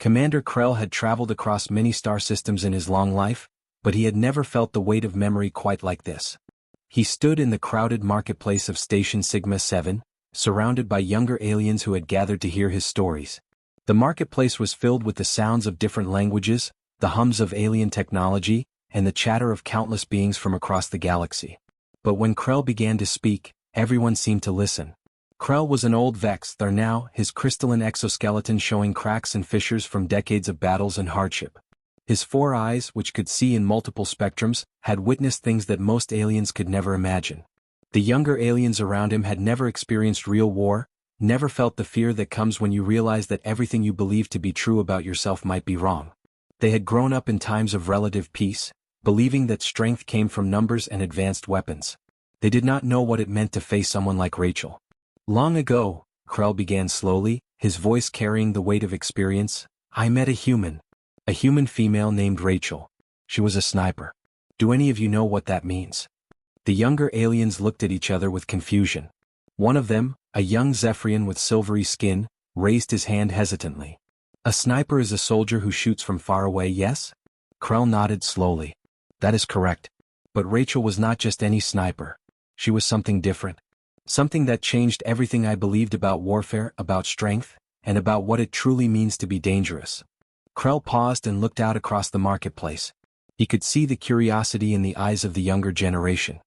Commander Krell had traveled across many star systems in his long life, but he had never felt the weight of memory quite like this. He stood in the crowded marketplace of Station Sigma 7, surrounded by younger aliens who had gathered to hear his stories. The marketplace was filled with the sounds of different languages, the hums of alien technology, and the chatter of countless beings from across the galaxy. But when Krell began to speak, everyone seemed to listen. Krell was an old Vex there now, his crystalline exoskeleton showing cracks and fissures from decades of battles and hardship. His 4 eyes, which could see in multiple spectrums, had witnessed things that most aliens could never imagine. The younger aliens around him had never experienced real war, never felt the fear that comes when you realize that everything you believe to be true about yourself might be wrong. They had grown up in times of relative peace, believing that strength came from numbers and advanced weapons. They did not know what it meant to face someone like Rachel. Long ago, Krell began slowly, his voice carrying the weight of experience, I met a human female named Rachel. She was a sniper. Do any of you know what that means? The younger aliens looked at each other with confusion. One of them, a young Zephyrian with silvery skin, raised his hand hesitantly. A sniper is a soldier who shoots from far away, yes? Krell nodded slowly. That is correct. But Rachel was not just any sniper. She was something different. Something that changed everything I believed about warfare, about strength, and about what it truly means to be dangerous. Krell paused and looked out across the marketplace. He could see the curiosity in the eyes of the younger generation.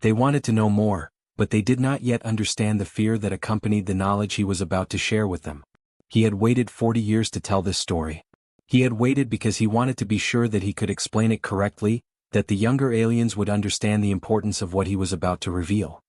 They wanted to know more, but they did not yet understand the fear that accompanied the knowledge he was about to share with them. He had waited 40 years to tell this story. He had waited because he wanted to be sure that he could explain it correctly, that the younger aliens would understand the importance of what he was about to reveal.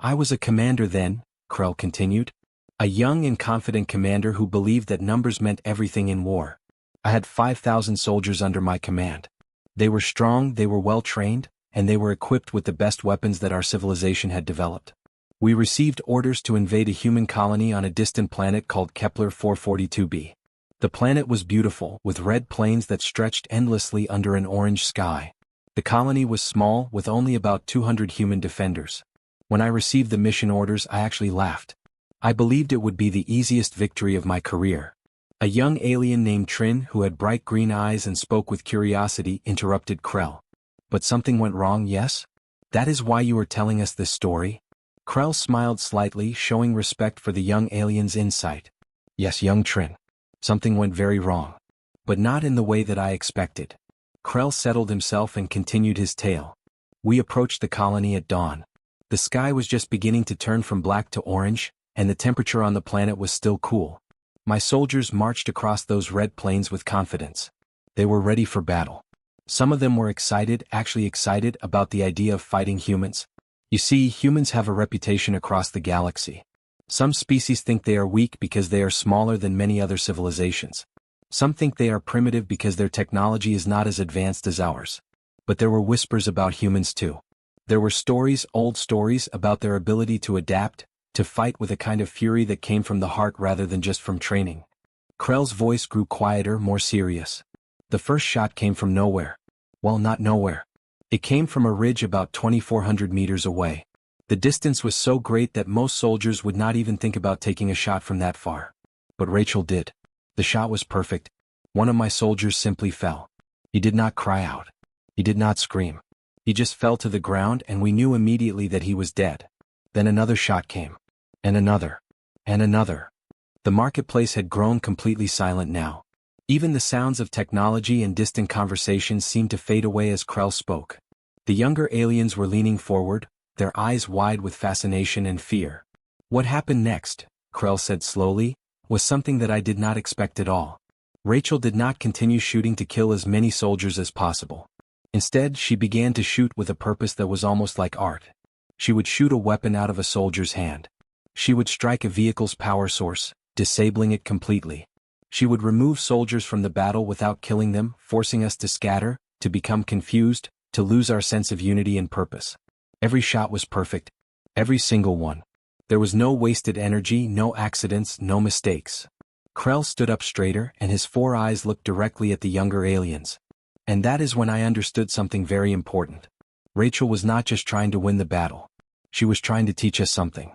I was a commander then, Krell continued. A young and confident commander who believed that numbers meant everything in war. I had 5,000 soldiers under my command. They were strong, they were well-trained, and they were equipped with the best weapons that our civilization had developed. We received orders to invade a human colony on a distant planet called Kepler 442b. The planet was beautiful, with red plains that stretched endlessly under an orange sky. The colony was small, with only about 200 human defenders. When I received the mission orders, I actually laughed. I believed it would be the easiest victory of my career. A young alien named Trin, who had bright green eyes and spoke with curiosity, interrupted Krell. But something went wrong, yes? That is why you are telling us this story? Krell smiled slightly, showing respect for the young alien's insight. Yes, young Trin. Something went very wrong. But not in the way that I expected. Krell settled himself and continued his tale. We approached the colony at dawn. The sky was just beginning to turn from black to orange, and the temperature on the planet was still cool. My soldiers marched across those red plains with confidence. They were ready for battle. Some of them were actually excited about the idea of fighting humans. You see, humans have a reputation across the galaxy. Some species think they are weak because they are smaller than many other civilizations. Some think they are primitive because their technology is not as advanced as ours. But there were whispers about humans too. There were stories, old stories, about their ability to adapt, to fight with a kind of fury that came from the heart rather than just from training. Krell's voice grew quieter, more serious. The first shot came from nowhere. Well, not nowhere. It came from a ridge about 2,400 meters away. The distance was so great that most soldiers would not even think about taking a shot from that far. But Rachel did. The shot was perfect. One of my soldiers simply fell. He did not cry out. He did not scream. He just fell to the ground, and we knew immediately that he was dead. Then another shot came. And another. And another. The marketplace had grown completely silent now. Even the sounds of technology and distant conversations seemed to fade away as Krell spoke. The younger aliens were leaning forward, their eyes wide with fascination and fear. What happened next, Krell said slowly, was something that I did not expect at all. Rachel did not continue shooting to kill as many soldiers as possible. Instead, she began to shoot with a purpose that was almost like art. She would shoot a weapon out of a soldier's hand. She would strike a vehicle's power source, disabling it completely. She would remove soldiers from the battle without killing them, forcing us to scatter, to become confused, to lose our sense of unity and purpose. Every shot was perfect. Every single one. There was no wasted energy, no accidents, no mistakes. Krell stood up straighter, and his 4 eyes looked directly at the younger aliens. And that is when I understood something very important. Rachel was not just trying to win the battle. She was trying to teach us something.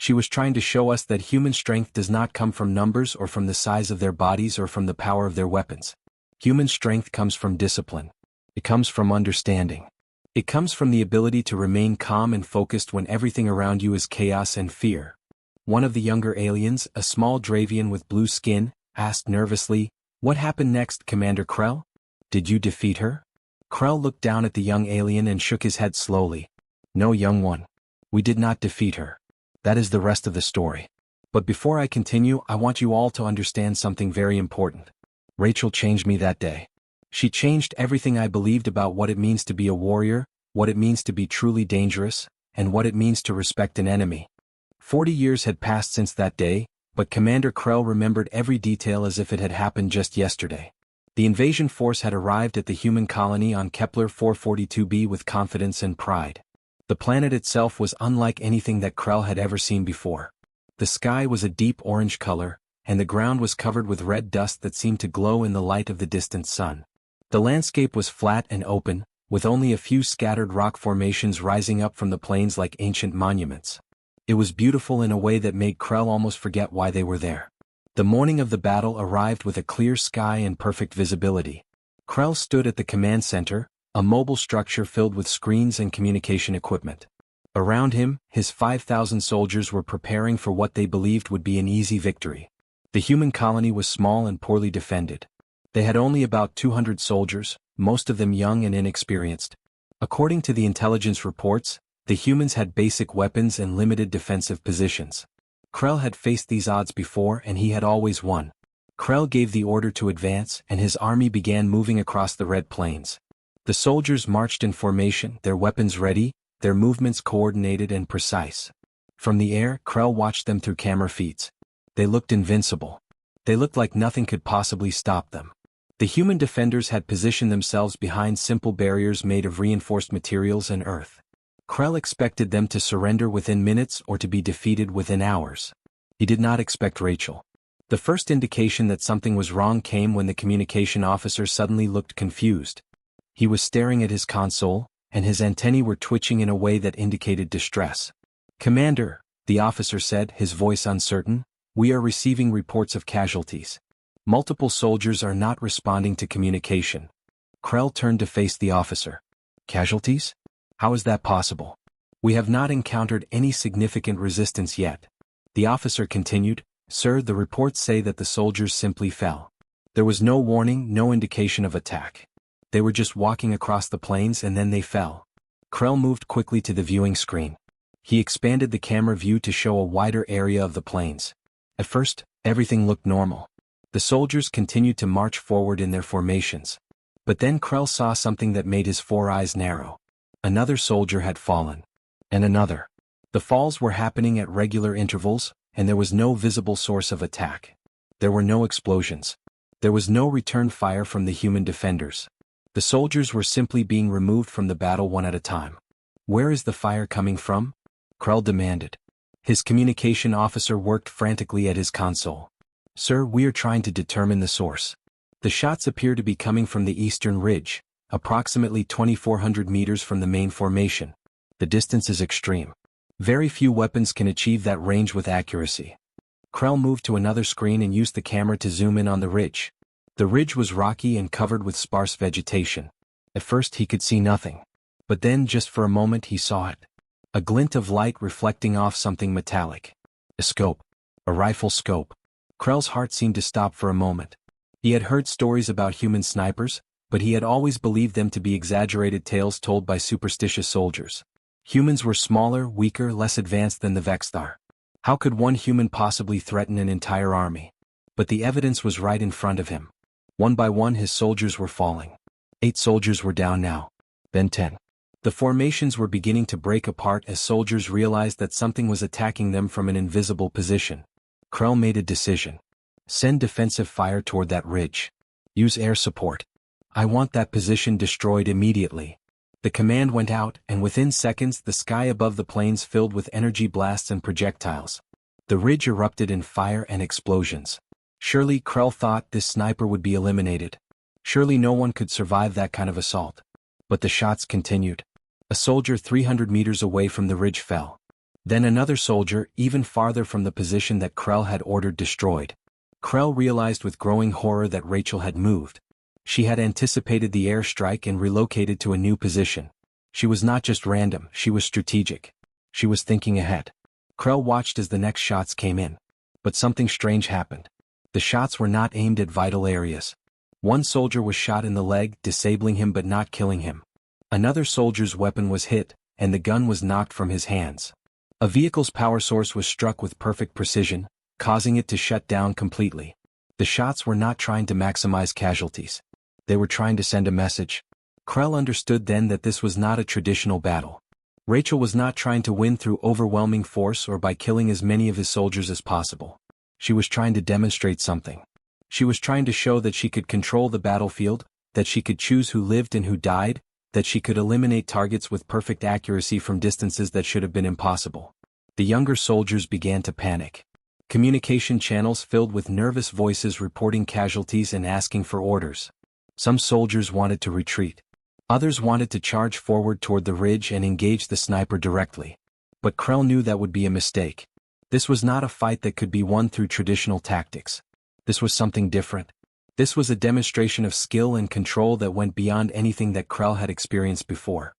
She was trying to show us that human strength does not come from numbers or from the size of their bodies or from the power of their weapons. Human strength comes from discipline. It comes from understanding. It comes from the ability to remain calm and focused when everything around you is chaos and fear. One of the younger aliens, a small Dravian with blue skin, asked nervously, "What happened next, Commander Krell? Did you defeat her?" Krell looked down at the young alien and shook his head slowly. "No, young one. We did not defeat her. That is the rest of the story. But before I continue, I want you all to understand something very important. Rachel changed me that day. She changed everything I believed about what it means to be a warrior, what it means to be truly dangerous, and what it means to respect an enemy." 40 years had passed since that day, but Commander Krell remembered every detail as if it had happened just yesterday. The invasion force had arrived at the human colony on Kepler 442b with confidence and pride. The planet itself was unlike anything that Krell had ever seen before. The sky was a deep orange color, and the ground was covered with red dust that seemed to glow in the light of the distant sun. The landscape was flat and open, with only a few scattered rock formations rising up from the plains like ancient monuments. It was beautiful in a way that made Krell almost forget why they were there. The morning of the battle arrived with a clear sky and perfect visibility. Krell stood at the command center, a mobile structure filled with screens and communication equipment. Around him, his 5,000 soldiers were preparing for what they believed would be an easy victory. The human colony was small and poorly defended. They had only about 200 soldiers, most of them young and inexperienced. According to the intelligence reports, the humans had basic weapons and limited defensive positions. Krell had faced these odds before and he had always won. Krell gave the order to advance and his army began moving across the Red Plains. The soldiers marched in formation, their weapons ready, their movements coordinated and precise. From the air, Krell watched them through camera feeds. They looked invincible. They looked like nothing could possibly stop them. The human defenders had positioned themselves behind simple barriers made of reinforced materials and earth. Krell expected them to surrender within minutes or to be defeated within hours. He did not expect Rachel. The first indication that something was wrong came when the communication officer suddenly looked confused. He was staring at his console, and his antennae were twitching in a way that indicated distress. "Commander," the officer said, his voice uncertain, "we are receiving reports of casualties. Multiple soldiers are not responding to communication." Krell turned to face the officer. "Casualties? How is that possible? We have not encountered any significant resistance yet." The officer continued, "Sir, the reports say that the soldiers simply fell. There was no warning, no indication of attack. They were just walking across the plains and then they fell." Krell moved quickly to the viewing screen. He expanded the camera view to show a wider area of the plains. At first, everything looked normal. The soldiers continued to march forward in their formations. But then Krell saw something that made his 4 eyes narrow. Another soldier had fallen. And another. The falls were happening at regular intervals, and there was no visible source of attack. There were no explosions. There was no return fire from the human defenders. The soldiers were simply being removed from the battle one at a time. "Where is the fire coming from?" Krell demanded. His communication officer worked frantically at his console. "Sir, we are trying to determine the source. The shots appear to be coming from the eastern ridge, approximately 2,400 meters from the main formation. The distance is extreme. Very few weapons can achieve that range with accuracy." Krell moved to another screen and used the camera to zoom in on the ridge. The ridge was rocky and covered with sparse vegetation. At first he could see nothing. But then just for a moment he saw it. A glint of light reflecting off something metallic. A scope. A rifle scope. Krell's heart seemed to stop for a moment. He had heard stories about human snipers, but he had always believed them to be exaggerated tales told by superstitious soldiers. Humans were smaller, weaker, less advanced than the Vexthar. How could one human possibly threaten an entire army? But the evidence was right in front of him. One by one his soldiers were falling. 8 soldiers were down now. Then 10. The formations were beginning to break apart as soldiers realized that something was attacking them from an invisible position. Krell made a decision. "Send defensive fire toward that ridge. Use air support. I want that position destroyed immediately." The command went out, and within seconds the sky above the plains filled with energy blasts and projectiles. The ridge erupted in fire and explosions. Surely, Krell thought, this sniper would be eliminated. Surely no one could survive that kind of assault. But the shots continued. A soldier 300 meters away from the ridge fell. Then another soldier, even farther from the position that Krell had ordered, destroyed. Krell realized with growing horror that Rachel had moved. She had anticipated the airstrike and relocated to a new position. She was not just random, she was strategic. She was thinking ahead. Krell watched as the next shots came in. But something strange happened. The shots were not aimed at vital areas. One soldier was shot in the leg, disabling him but not killing him. Another soldier's weapon was hit, and the gun was knocked from his hands. A vehicle's power source was struck with perfect precision, causing it to shut down completely. The shots were not trying to maximize casualties. They were trying to send a message. Krell understood then that this was not a traditional battle. Rachel was not trying to win through overwhelming force or by killing as many of his soldiers as possible. She was trying to demonstrate something. She was trying to show that she could control the battlefield, that she could choose who lived and who died, that she could eliminate targets with perfect accuracy from distances that should have been impossible. The younger soldiers began to panic. Communication channels filled with nervous voices reporting casualties and asking for orders. Some soldiers wanted to retreat. Others wanted to charge forward toward the ridge and engage the sniper directly. But Krell knew that would be a mistake. This was not a fight that could be won through traditional tactics. This was something different. This was a demonstration of skill and control that went beyond anything that Krell had experienced before.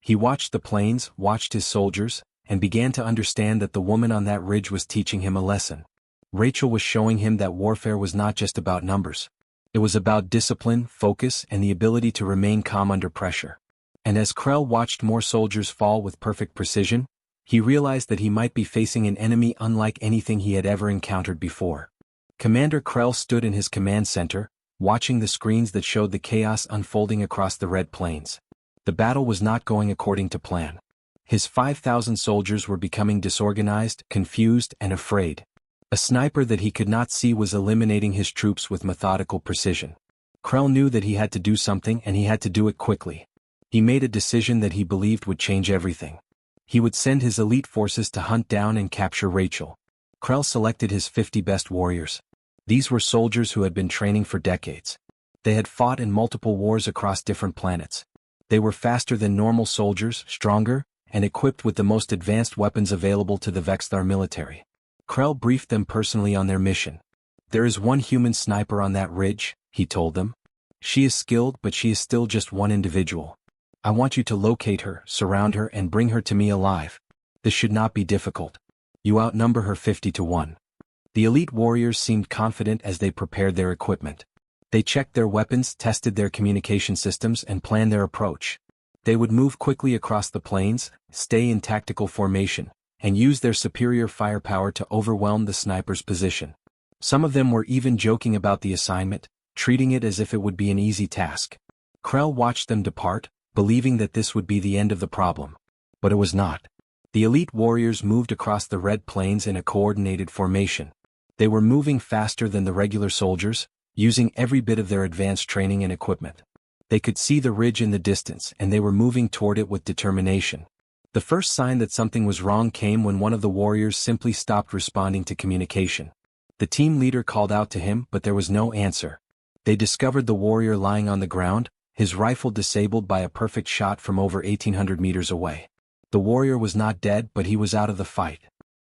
He watched the planes, watched his soldiers, and began to understand that the woman on that ridge was teaching him a lesson. Rachel was showing him that warfare was not just about numbers. It was about discipline, focus, and the ability to remain calm under pressure. And as Krell watched more soldiers fall with perfect precision, he realized that he might be facing an enemy unlike anything he had ever encountered before. Commander Krell stood in his command center, watching the screens that showed the chaos unfolding across the Red Plains. The battle was not going according to plan. His 5,000 soldiers were becoming disorganized, confused, and afraid. A sniper that he could not see was eliminating his troops with methodical precision. Krell knew that he had to do something and he had to do it quickly. He made a decision that he believed would change everything. He would send his elite forces to hunt down and capture Rachel. Krell selected his 50 best warriors. These were soldiers who had been training for decades. They had fought in multiple wars across different planets. They were faster than normal soldiers, stronger, and equipped with the most advanced weapons available to the Vexthar military. Krell briefed them personally on their mission. "There is one human sniper on that ridge," he told them. "She is skilled, but she is still just one individual. I want you to locate her, surround her, and bring her to me alive. This should not be difficult. You outnumber her 50 to 1. The elite warriors seemed confident as they prepared their equipment. They checked their weapons, tested their communication systems, and planned their approach. They would move quickly across the plains, stay in tactical formation, and use their superior firepower to overwhelm the sniper's position. Some of them were even joking about the assignment, treating it as if it would be an easy task. Krell watched them depart, believing that this would be the end of the problem. But it was not. The elite warriors moved across the Red Plains in a coordinated formation. They were moving faster than the regular soldiers, using every bit of their advanced training and equipment. They could see the ridge in the distance and they were moving toward it with determination. The first sign that something was wrong came when one of the warriors simply stopped responding to communication. The team leader called out to him, but there was no answer. They discovered the warrior lying on the ground, his rifle disabled by a perfect shot from over 1,800 meters away. The warrior was not dead, but he was out of the fight.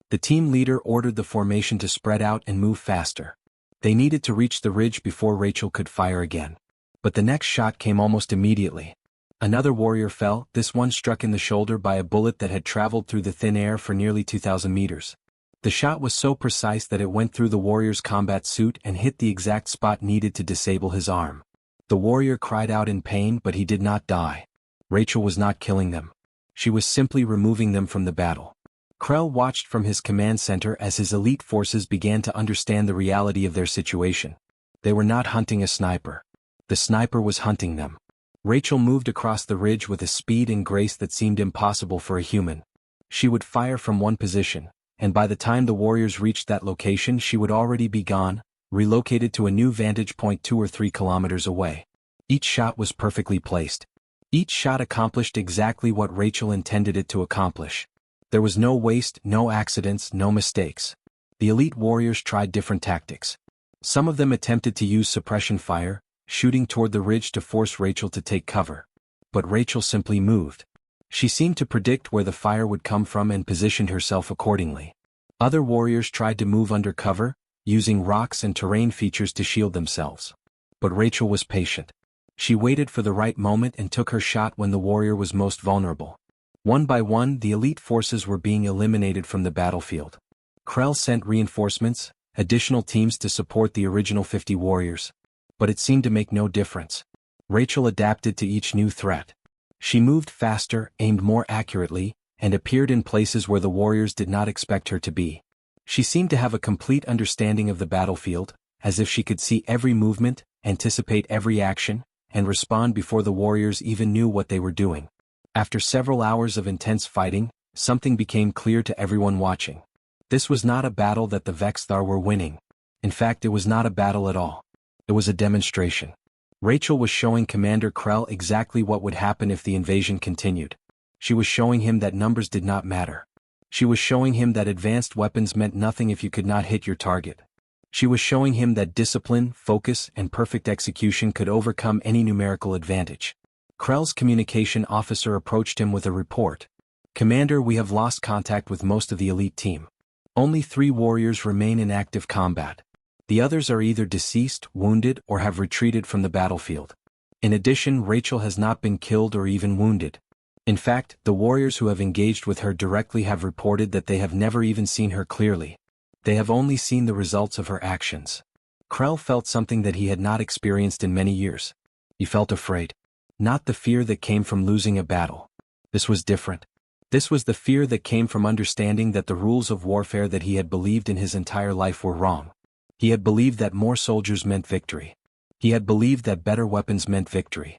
The team leader ordered the formation to spread out and move faster. They needed to reach the ridge before Rachel could fire again. But the next shot came almost immediately. Another warrior fell, this one struck in the shoulder by a bullet that had traveled through the thin air for nearly 2,000 meters. The shot was so precise that it went through the warrior's combat suit and hit the exact spot needed to disable his arm. The warrior cried out in pain, but he did not die. Rachel was not killing them. She was simply removing them from the battle. Krell watched from his command center as his elite forces began to understand the reality of their situation. They were not hunting a sniper. The sniper was hunting them. Rachel moved across the ridge with a speed and grace that seemed impossible for a human. She would fire from one position, and by the time the warriors reached that location she would already be gone, relocated to a new vantage point 2 or 3 kilometers away. Each shot was perfectly placed. Each shot accomplished exactly what Rachel intended it to accomplish. There was no waste, no accidents, no mistakes. The elite warriors tried different tactics. Some of them attempted to use suppression fire, shooting toward the ridge to force Rachel to take cover. But Rachel simply moved. She seemed to predict where the fire would come from and positioned herself accordingly. Other warriors tried to move under cover, using rocks and terrain features to shield themselves. But Rachel was patient. She waited for the right moment and took her shot when the warrior was most vulnerable. One by one, the elite forces were being eliminated from the battlefield. Krell sent reinforcements, additional teams to support the original 50 warriors. But it seemed to make no difference. Rachel adapted to each new threat. She moved faster, aimed more accurately, and appeared in places where the warriors did not expect her to be. She seemed to have a complete understanding of the battlefield, as if she could see every movement, anticipate every action, and respond before the warriors even knew what they were doing. After several hours of intense fighting, something became clear to everyone watching. This was not a battle that the Vexthar were winning. In fact, it was not a battle at all. It was a demonstration. Rachel was showing Commander Krell exactly what would happen if the invasion continued. She was showing him that numbers did not matter. She was showing him that advanced weapons meant nothing if you could not hit your target. She was showing him that discipline, focus, and perfect execution could overcome any numerical advantage. Krell's communication officer approached him with a report. "Commander, we have lost contact with most of the elite team. Only 3 warriors remain in active combat. The others are either deceased, wounded, or have retreated from the battlefield. In addition, Rachel has not been killed or even wounded. In fact, the warriors who have engaged with her directly have reported that they have never even seen her clearly. They have only seen the results of her actions." Krell felt something that he had not experienced in many years. He felt afraid. Not the fear that came from losing a battle. This was different. This was the fear that came from understanding that the rules of warfare that he had believed in his entire life were wrong. He had believed that more soldiers meant victory. He had believed that better weapons meant victory.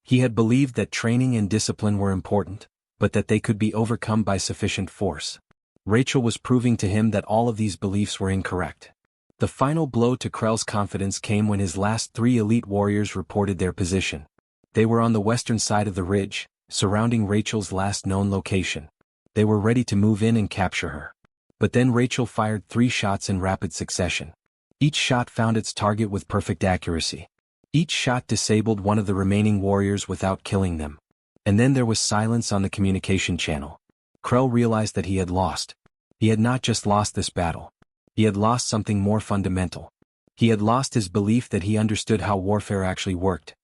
He had believed that training and discipline were important, but that they could be overcome by sufficient force. Rachel was proving to him that all of these beliefs were incorrect. The final blow to Krell's confidence came when his last 3 elite warriors reported their position. They were on the western side of the ridge, surrounding Rachel's last known location. They were ready to move in and capture her. But then Rachel fired 3 shots in rapid succession. Each shot found its target with perfect accuracy. Each shot disabled one of the remaining warriors without killing them. And then there was silence on the communication channel. Krell realized that he had lost. He had not just lost this battle. He had lost something more fundamental. He had lost his belief that he understood how warfare actually worked.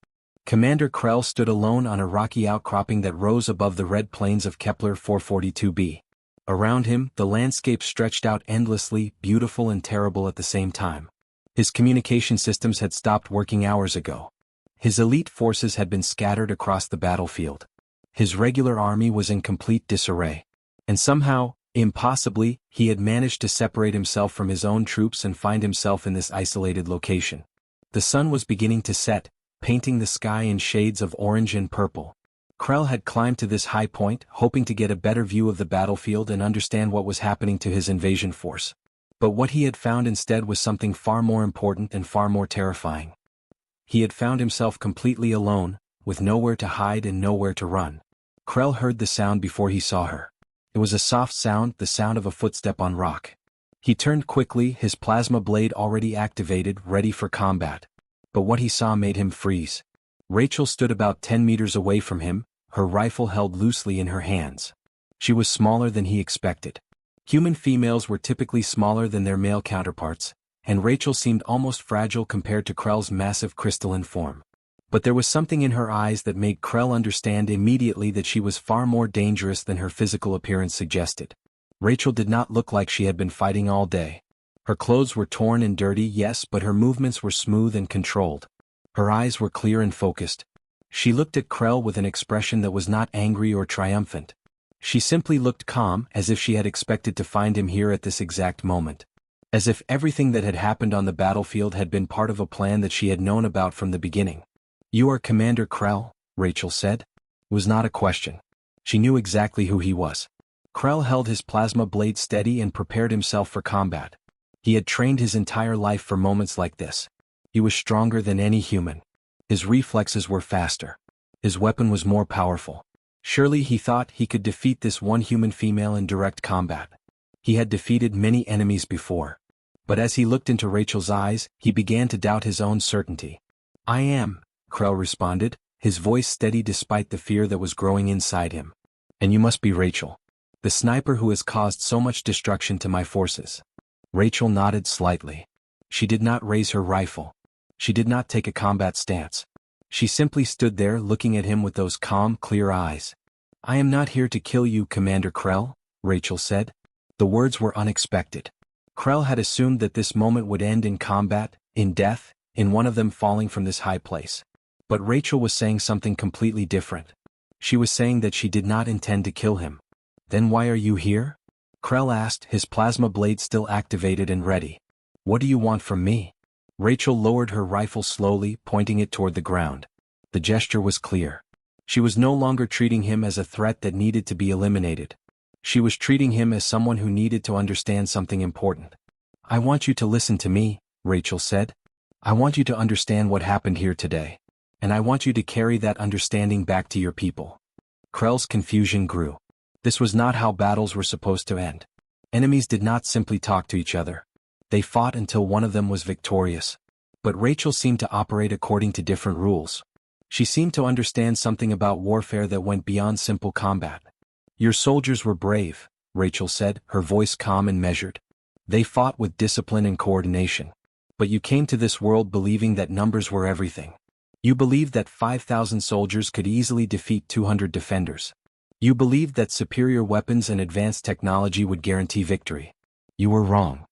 Commander Krell stood alone on a rocky outcropping that rose above the red plains of Kepler 442b. Around him, the landscape stretched out endlessly, beautiful and terrible at the same time. His communication systems had stopped working hours ago. His elite forces had been scattered across the battlefield. His regular army was in complete disarray. And somehow, impossibly, he had managed to separate himself from his own troops and find himself in this isolated location. The sun was beginning to set, painting the sky in shades of orange and purple. Krell had climbed to this high point, hoping to get a better view of the battlefield and understand what was happening to his invasion force. But what he had found instead was something far more important and far more terrifying. He had found himself completely alone, with nowhere to hide and nowhere to run. Krell heard the sound before he saw her. It was a soft sound, the sound of a footstep on rock. He turned quickly, his plasma blade already activated, ready for combat. But what he saw made him freeze. Rachel stood about 10 meters away from him, her rifle held loosely in her hands. She was smaller than he expected. Human females were typically smaller than their male counterparts, and Rachel seemed almost fragile compared to Krell's massive crystalline form. But there was something in her eyes that made Krell understand immediately that she was far more dangerous than her physical appearance suggested. Rachel did not look like she had been fighting all day. Her clothes were torn and dirty, yes, but her movements were smooth and controlled. Her eyes were clear and focused. She looked at Krell with an expression that was not angry or triumphant. She simply looked calm, as if she had expected to find him here at this exact moment. As if everything that had happened on the battlefield had been part of a plan that she had known about from the beginning. "You are Commander Krell," Rachel said. It was not a question. She knew exactly who he was. Krell held his plasma blade steady and prepared himself for combat. He had trained his entire life for moments like this. He was stronger than any human. His reflexes were faster. His weapon was more powerful. Surely he thought he could defeat this one human female in direct combat. He had defeated many enemies before. But as he looked into Rachel's eyes, he began to doubt his own certainty. "I am," Krell responded, his voice steady despite the fear that was growing inside him. And you must be Rachel, the sniper who has caused so much destruction to my forces. Rachel nodded slightly. She did not raise her rifle. She did not take a combat stance. She simply stood there looking at him with those calm, clear eyes. I am not here to kill you, Commander Krell, Rachel said. The words were unexpected. Krell had assumed that this moment would end in combat, in death, in one of them falling from this high place. But Rachel was saying something completely different. She was saying that she did not intend to kill him. Then why are you here? Krell asked, his plasma blade still activated and ready. What do you want from me? Rachel lowered her rifle slowly, pointing it toward the ground. The gesture was clear. She was no longer treating him as a threat that needed to be eliminated. She was treating him as someone who needed to understand something important. I want you to listen to me, Rachel said. I want you to understand what happened here today. And I want you to carry that understanding back to your people. Krell's confusion grew. This was not how battles were supposed to end. Enemies did not simply talk to each other. They fought until one of them was victorious. But Rachel seemed to operate according to different rules. She seemed to understand something about warfare that went beyond simple combat. Your soldiers were brave, Rachel said, her voice calm and measured. They fought with discipline and coordination. But you came to this world believing that numbers were everything. You believed that 5,000 soldiers could easily defeat 200 defenders. You believed that superior weapons and advanced technology would guarantee victory. You were wrong.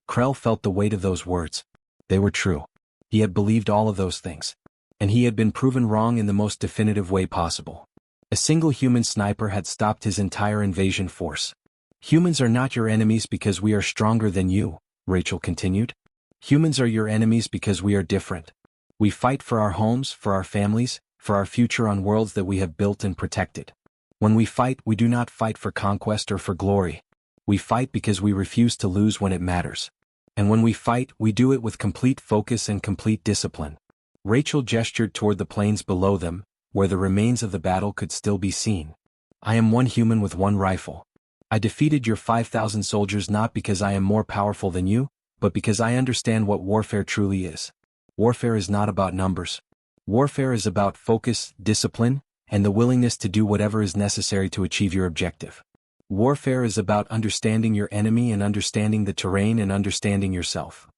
Krell felt the weight of those words. They were true. He had believed all of those things. And he had been proven wrong in the most definitive way possible. A single human sniper had stopped his entire invasion force. Humans are not your enemies because we are stronger than you, Rachel continued. Humans are your enemies because we are different. We fight for our homes, for our families, for our future on worlds that we have built and protected. When we fight, we do not fight for conquest or for glory. We fight because we refuse to lose when it matters. And when we fight, we do it with complete focus and complete discipline. Rachel gestured toward the plains below them, where the remains of the battle could still be seen. I am one human with one rifle. I defeated your 5,000 soldiers not because I am more powerful than you, but because I understand what warfare truly is. Warfare is not about numbers. Warfare is about focus, discipline, and the willingness to do whatever is necessary to achieve your objective. Warfare is about understanding your enemy and understanding the terrain and understanding yourself.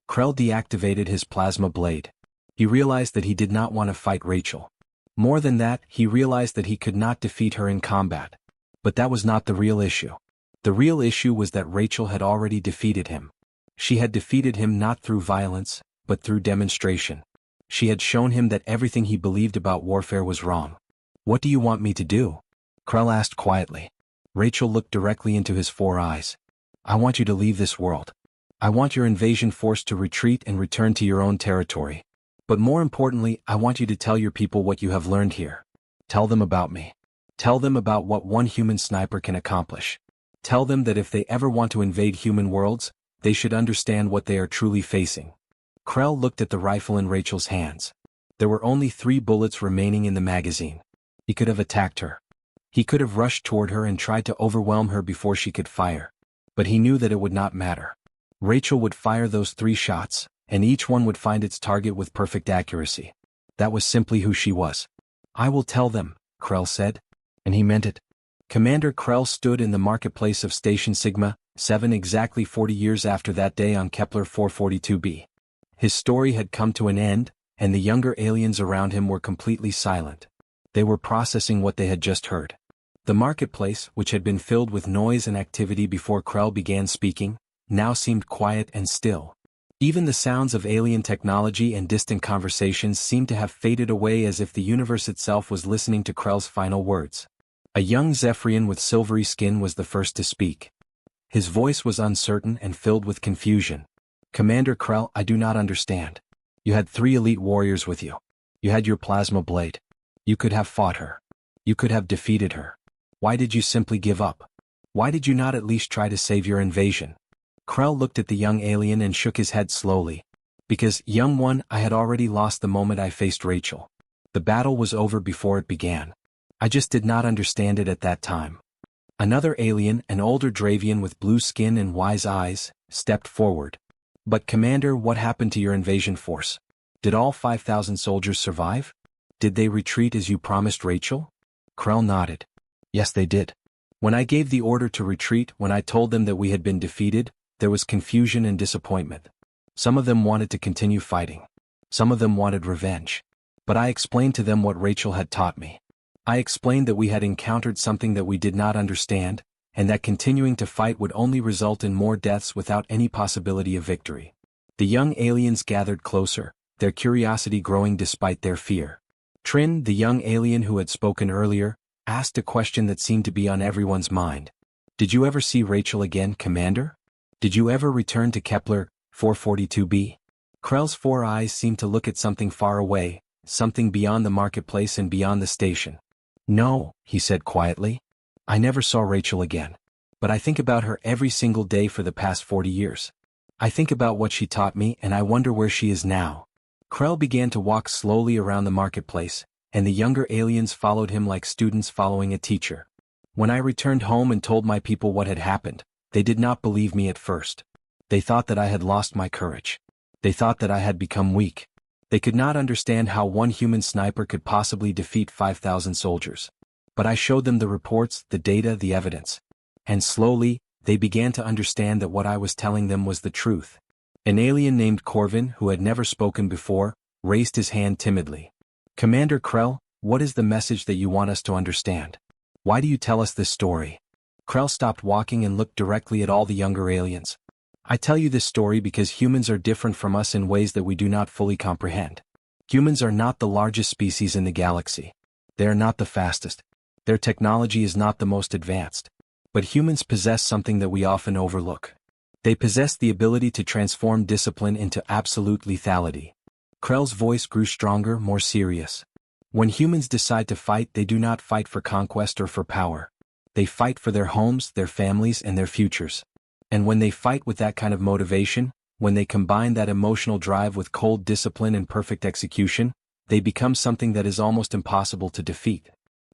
Krell deactivated his plasma blade. He realized that he did not want to fight Rachel. More than that, he realized that he could not defeat her in combat. But that was not the real issue. The real issue was that Rachel had already defeated him. She had defeated him not through violence, but through demonstration. She had shown him that everything he believed about warfare was wrong. What do you want me to do? Krell asked quietly. Rachel looked directly into his 4 eyes. I want you to leave this world. I want your invasion force to retreat and return to your own territory. But more importantly, I want you to tell your people what you have learned here. Tell them about me. Tell them about what one human sniper can accomplish. Tell them that if they ever want to invade human worlds, they should understand what they are truly facing. Krell looked at the rifle in Rachel's hands. There were only 3 bullets remaining in the magazine. He could have attacked her. He could have rushed toward her and tried to overwhelm her before she could fire. But he knew that it would not matter. Rachel would fire those 3 shots, and each one would find its target with perfect accuracy. That was simply who she was. I will tell them, Krell said. And he meant it. Commander Krell stood in the marketplace of Station Sigma 7 exactly 40 years after that day on Kepler 442b. His story had come to an end, and the younger aliens around him were completely silent. They were processing what they had just heard. The marketplace, which had been filled with noise and activity before Krell began speaking, now seemed quiet and still. Even the sounds of alien technology and distant conversations seemed to have faded away as if the universe itself was listening to Krell's final words. A young Zephyrian with silvery skin was the first to speak. His voice was uncertain and filled with confusion. Commander Krell, I do not understand. You had 3 elite warriors with you. You had your plasma blade. You could have fought her. You could have defeated her. Why did you simply give up? Why did you not at least try to save your invasion? Krell looked at the young alien and shook his head slowly. Because, young one, I had already lost the moment I faced Rachel. The battle was over before it began. I just did not understand it at that time. Another alien, an older Dravian with blue skin and wise eyes, stepped forward. But Commander, what happened to your invasion force? Did all 5,000 soldiers survive? Did they retreat as you promised Rachel? Krell nodded. Yes, they did. When I gave the order to retreat, when I told them that we had been defeated, there was confusion and disappointment. Some of them wanted to continue fighting. Some of them wanted revenge. But I explained to them what Rachel had taught me. I explained that we had encountered something that we did not understand, and that continuing to fight would only result in more deaths without any possibility of victory. The young aliens gathered closer, their curiosity growing despite their fear. Trin, the young alien who had spoken earlier, asked a question that seemed to be on everyone's mind. Did you ever see Rachel again, Commander? Did you ever return to Kepler 442b? Krell's 4 eyes seemed to look at something far away, something beyond the marketplace and beyond the station. No, he said quietly. I never saw Rachel again. But I think about her every single day for the past 40 years. I think about what she taught me and I wonder where she is now. Krell began to walk slowly around the marketplace, and the younger aliens followed him like students following a teacher. When I returned home and told my people what had happened, they did not believe me at first. They thought that I had lost my courage. They thought that I had become weak. They could not understand how one human sniper could possibly defeat 5,000 soldiers. But I showed them the reports, the data, the evidence. And slowly, they began to understand that what I was telling them was the truth. An alien named Corvin, who had never spoken before, raised his hand timidly. Commander Krell, what is the message that you want us to understand? Why do you tell us this story? Krell stopped walking and looked directly at all the younger aliens. I tell you this story because humans are different from us in ways that we do not fully comprehend. Humans are not the largest species in the galaxy. They are not the fastest. Their technology is not the most advanced. But humans possess something that we often overlook. They possess the ability to transform discipline into absolute lethality. Krell's voice grew stronger, more serious. When humans decide to fight, they do not fight for conquest or for power. They fight for their homes, their families, and their futures. And when they fight with that kind of motivation, when they combine that emotional drive with cold discipline and perfect execution, they become something that is almost impossible to defeat.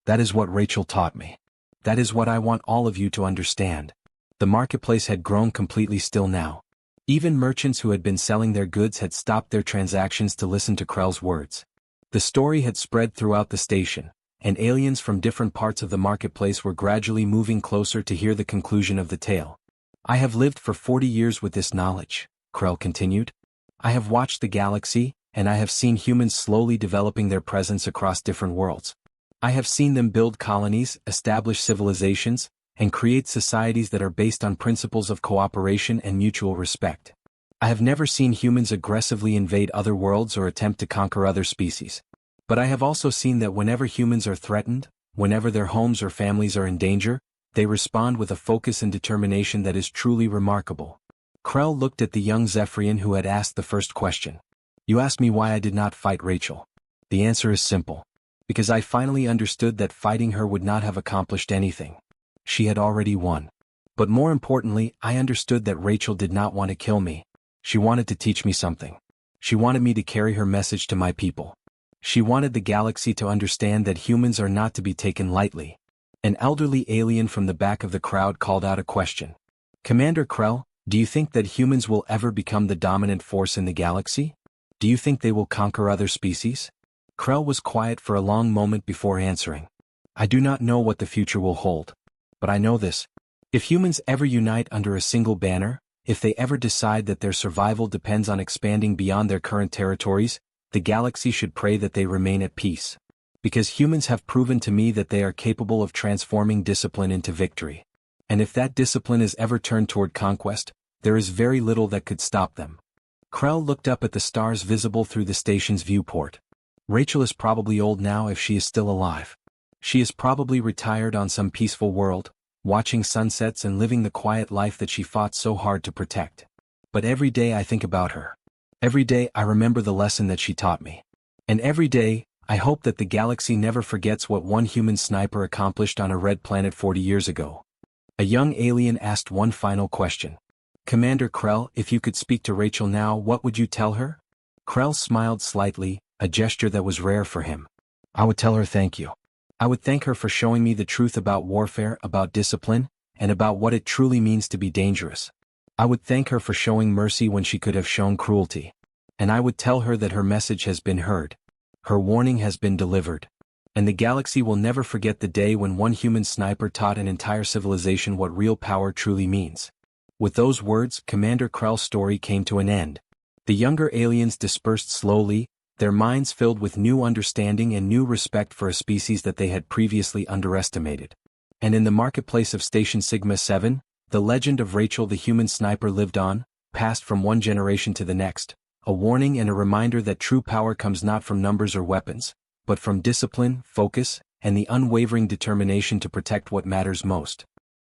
That is what Rachel taught me. That is what I want all of you to understand. The marketplace had grown completely still now. Even merchants who had been selling their goods had stopped their transactions to listen to Krell's words. The story had spread throughout the station, and aliens from different parts of the marketplace were gradually moving closer to hear the conclusion of the tale. I have lived for 40 years with this knowledge, Krell continued. I have watched the galaxy, and I have seen humans slowly developing their presence across different worlds. I have seen them build colonies, establish civilizations, and create societies that are based on principles of cooperation and mutual respect. I have never seen humans aggressively invade other worlds or attempt to conquer other species. But I have also seen that whenever humans are threatened, whenever their homes or families are in danger, they respond with a focus and determination that is truly remarkable. Krell looked at the young Zephyrian who had asked the first question. You asked me why I did not fight Rachel. The answer is simple. Because I finally understood that fighting her would not have accomplished anything. She had already won. But more importantly, I understood that Rachel did not want to kill me. She wanted to teach me something. She wanted me to carry her message to my people. She wanted the galaxy to understand that humans are not to be taken lightly. An elderly alien from the back of the crowd called out a question. Commander Krell, do you think that humans will ever become the dominant force in the galaxy? Do you think they will conquer other species? Krell was quiet for a long moment before answering. I do not know what the future will hold. But I know this. If humans ever unite under a single banner, if they ever decide that their survival depends on expanding beyond their current territories, the galaxy should pray that they remain at peace. Because humans have proven to me that they are capable of transforming discipline into victory. And if that discipline is ever turned toward conquest, there is very little that could stop them. Krell looked up at the stars visible through the station's viewport. Rachel is probably old now if she is still alive. She is probably retired on some peaceful world, watching sunsets and living the quiet life that she fought so hard to protect. But every day I think about her. Every day I remember the lesson that she taught me. And every day, I hope that the galaxy never forgets what one human sniper accomplished on a red planet 40 years ago. A young alien asked one final question. Commander Krell, if you could speak to Rachel now, what would you tell her? Krell smiled slightly, a gesture that was rare for him. I would tell her thank you. I would thank her for showing me the truth about warfare, about discipline, and about what it truly means to be dangerous. I would thank her for showing mercy when she could have shown cruelty. And I would tell her that her message has been heard. Her warning has been delivered. And the galaxy will never forget the day when one human sniper taught an entire civilization what real power truly means. With those words, Commander Krell's story came to an end. The younger aliens dispersed slowly, their minds filled with new understanding and new respect for a species that they had previously underestimated. And in the marketplace of Station Sigma 7, the legend of Rachel the human sniper lived on, passed from one generation to the next, a warning and a reminder that true power comes not from numbers or weapons, but from discipline, focus, and the unwavering determination to protect what matters most.